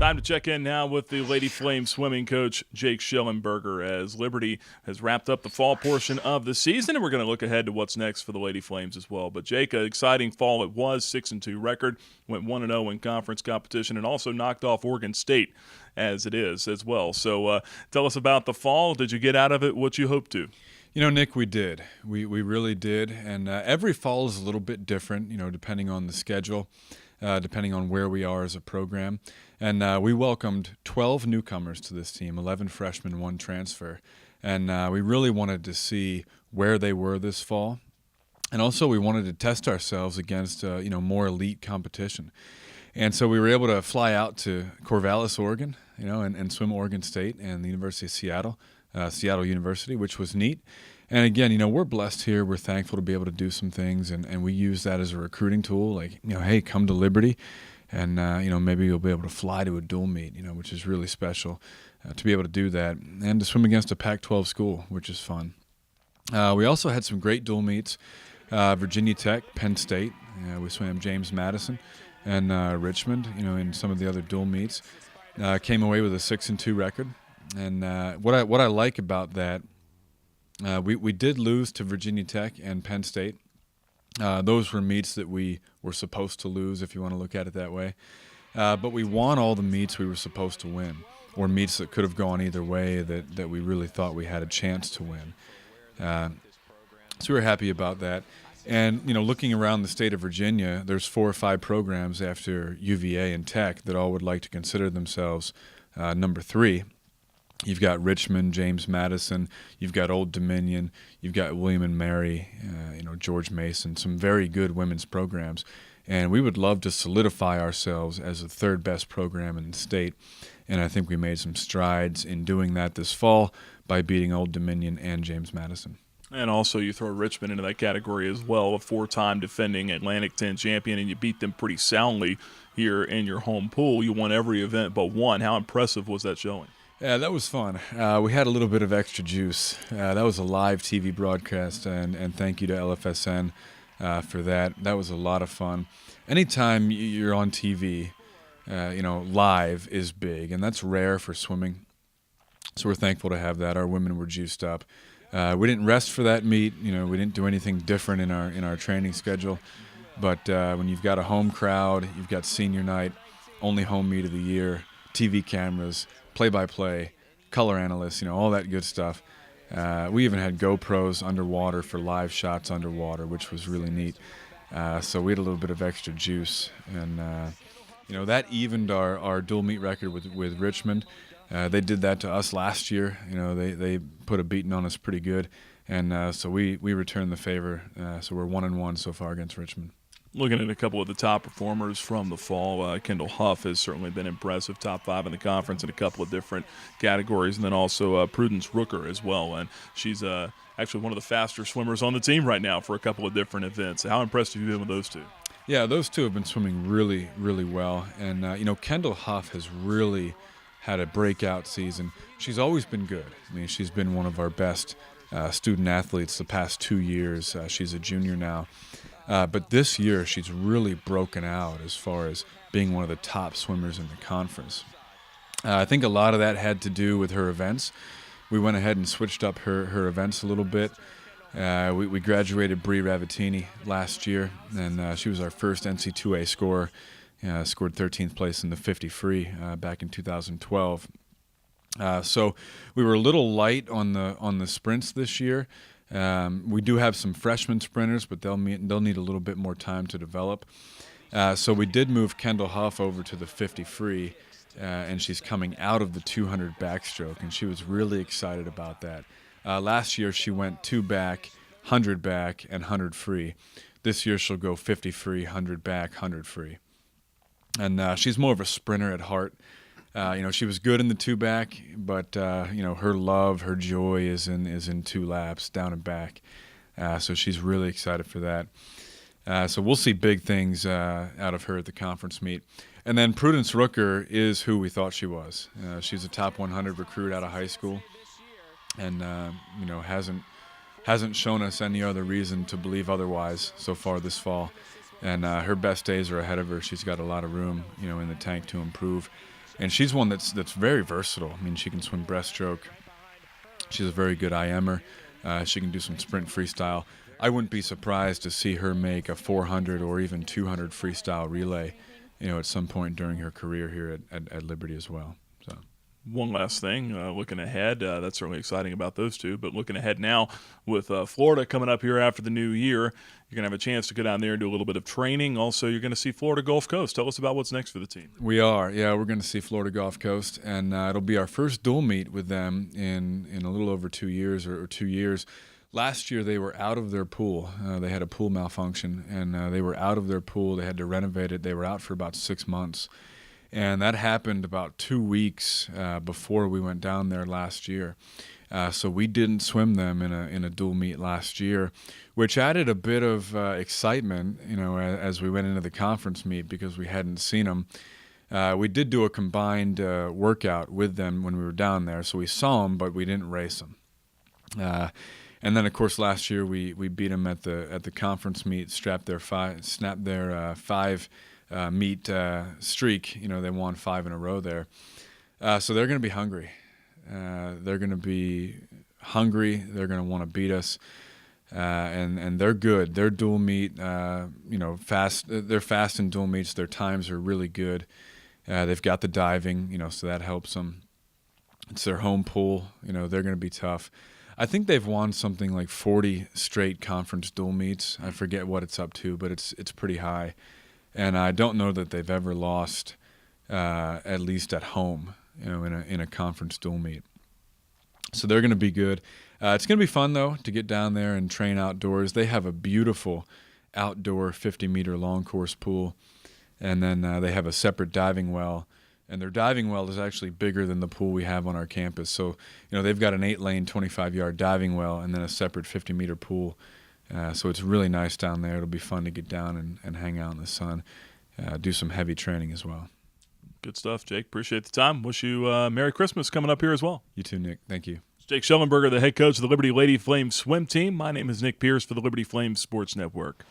Time to check in now with the Lady Flame swimming coach, Jake Shellenberger, as Liberty has wrapped up the fall portion of the season, and we're going to look ahead to what's next for the Lady Flames as well. But Jake, an exciting fall it was, 6-2 record, went 1-0 in conference competition, and also knocked off Oregon State as it is as well. So tell us about the fall. Did you get out of it what you hoped to? You know, Nick, we did. We really did. And every fall is a little bit different, depending on the schedule, depending on where we are as a program. And we welcomed 12 newcomers to this team, 11 freshmen, 1 transfer. And we really wanted to see where they were this fall. And also we wanted to test ourselves against, more elite competition. And so we were able to fly out to Corvallis, Oregon, and swim Oregon State and the University of Seattle. Seattle University, which was neat. And again, we're blessed here. We're thankful to be able to do some things, and we use that as a recruiting tool. Like, hey, come to Liberty, and, maybe you'll be able to fly to a dual meet, which is really special to be able to do that, and to swim against a Pac-12 school, which is fun. We also had some great dual meets, Virginia Tech, Penn State. We swam James Madison and Richmond, in some of the other dual meets. Came away with a 6-2 record. And what I like about that, we did lose to Virginia Tech and Penn State. Those were meets that we were supposed to lose, if you want to look at it that way. But we won all the meets we were supposed to win, or meets that could have gone either way that we really thought we had a chance to win. So we were happy about that. And, looking around the state of Virginia, there's 4 or 5 programs after UVA and Tech that all would like to consider themselves number 3. You've got Richmond, James Madison, you've got Old Dominion, you've got William and Mary, George Mason, some very good women's programs. And we would love to solidify ourselves as the 3rd best program in the state. And I think we made some strides in doing that this fall by beating Old Dominion and James Madison. And also you throw Richmond into that category as well, a 4-time defending Atlantic 10 champion, and you beat them pretty soundly here in your home pool. You won every event but one. How impressive was that showing? Yeah, that was fun. We had a little bit of extra juice. That was a live TV broadcast, and thank you to LFSN for that. That was a lot of fun. Anytime you're on TV, live is big, and that's rare for swimming. So we're thankful to have that. Our women were juiced up. We didn't rest for that meet. We didn't do anything different in our training schedule. But when you've got a home crowd, you've got senior night, only home meet of the year, TV cameras, play-by-play, color analysts, all that good stuff. We even had GoPros underwater for live shots underwater, which was really neat. So we had a little bit of extra juice. And, that evened our dual meet record with Richmond. They did that to us last year. They put a beating on us pretty good. And so we returned the favor. So we're 1-1 so far against Richmond. Looking at a couple of the top performers from the fall, Kendall Huff has certainly been impressive, top 5 in the conference in a couple of different categories, and then also Prudence Rooker as well. And she's actually one of the faster swimmers on the team right now for a couple of different events. How impressed have you been with those two? Yeah, those two have been swimming really, really well. And, Kendall Huff has really had a breakout season. She's always been good. I mean, she's been one of our best student athletes the past 2 years. She's a junior now. But this year, she's really broken out as far as being one of the top swimmers in the conference. I think a lot of that had to do with her events. We went ahead and switched up her events a little bit. We graduated Bree Ravatini last year, and she was our first NC2A scorer. Scored 13th place in the 50 free back in 2012. So we were a little light on the sprints this year. We do have some freshman sprinters, but they'll need a little bit more time to develop. So we did move Kendall Huff over to the 50 free, and she's coming out of the 200 backstroke, and she was really excited about that. Last year she went 2 back, 100 back, and 100 free. This year she'll go 50 free, 100 back, 100 free. And she's more of a sprinter at heart. She was good in the 2 back, but her love, her joy is in 2 laps, down and back. So she's really excited for that. So we'll see big things out of her at the conference meet. And then Prudence Rooker is who we thought she was. She's a top 100 recruit out of high school, and hasn't shown us any other reason to believe otherwise so far this fall. And her best days are ahead of her. She's got a lot of room, in the tank to improve. And she's one that's very versatile. I mean, she can swim breaststroke. She's a very good IMer. She can do some sprint freestyle. I wouldn't be surprised to see her make a 400 or even 200 freestyle relay, at some point during her career here at Liberty as well. So. One last thing, looking ahead, that's certainly exciting about those two, but looking ahead now with Florida coming up here after the new year, you're going to have a chance to go down there and do a little bit of training. Also, you're going to see Florida Gulf Coast. Tell us about what's next for the team. We are. Yeah, we're going to see Florida Gulf Coast, and it'll be our first dual meet with them in a little over 2 years or 2 years. Last year, they were out of their pool. They had a pool malfunction, and they were out of their pool. They had to renovate it. They were out for about 6 months. And that happened about 2 weeks before we went down there last year. So we didn't swim them in a dual meet last year, which added a bit of excitement, as we went into the conference meet because we hadn't seen them. We did do a combined workout with them when we were down there, so we saw them, but we didn't race them. And then, of course, last year we beat them at the conference meet, snapped their five meet streak. They won 5 in a row there. So they're going to be hungry. They're going to be hungry. They're going to want to beat us. And they're good. They're dual meet, fast. They're fast in dual meets. Their times are really good. They've got the diving, so that helps them. It's their home pool. They're going to be tough. I think they've won something like 40 straight conference dual meets. I forget what it's up to, but it's pretty high. And I don't know that they've ever lost, at least at home, in a conference dual meet. So they're going to be good. It's going to be fun, though, to get down there and train outdoors. They have a beautiful outdoor 50-meter long course pool, and then they have a separate diving well. And their diving well is actually bigger than the pool we have on our campus. So, they've got an 8-lane, 25-yard diving well and then a separate 50-meter pool. So it's really nice down there. It'll be fun to get down and hang out in the sun, do some heavy training as well. Good stuff, Jake. Appreciate the time. Wish you Merry Christmas coming up here as well. You too, Nick. Thank you. Jake Shellenberger, the head coach of the Liberty Lady Flames swim team. My name is Nick Pierce for the Liberty Flames Sports Network.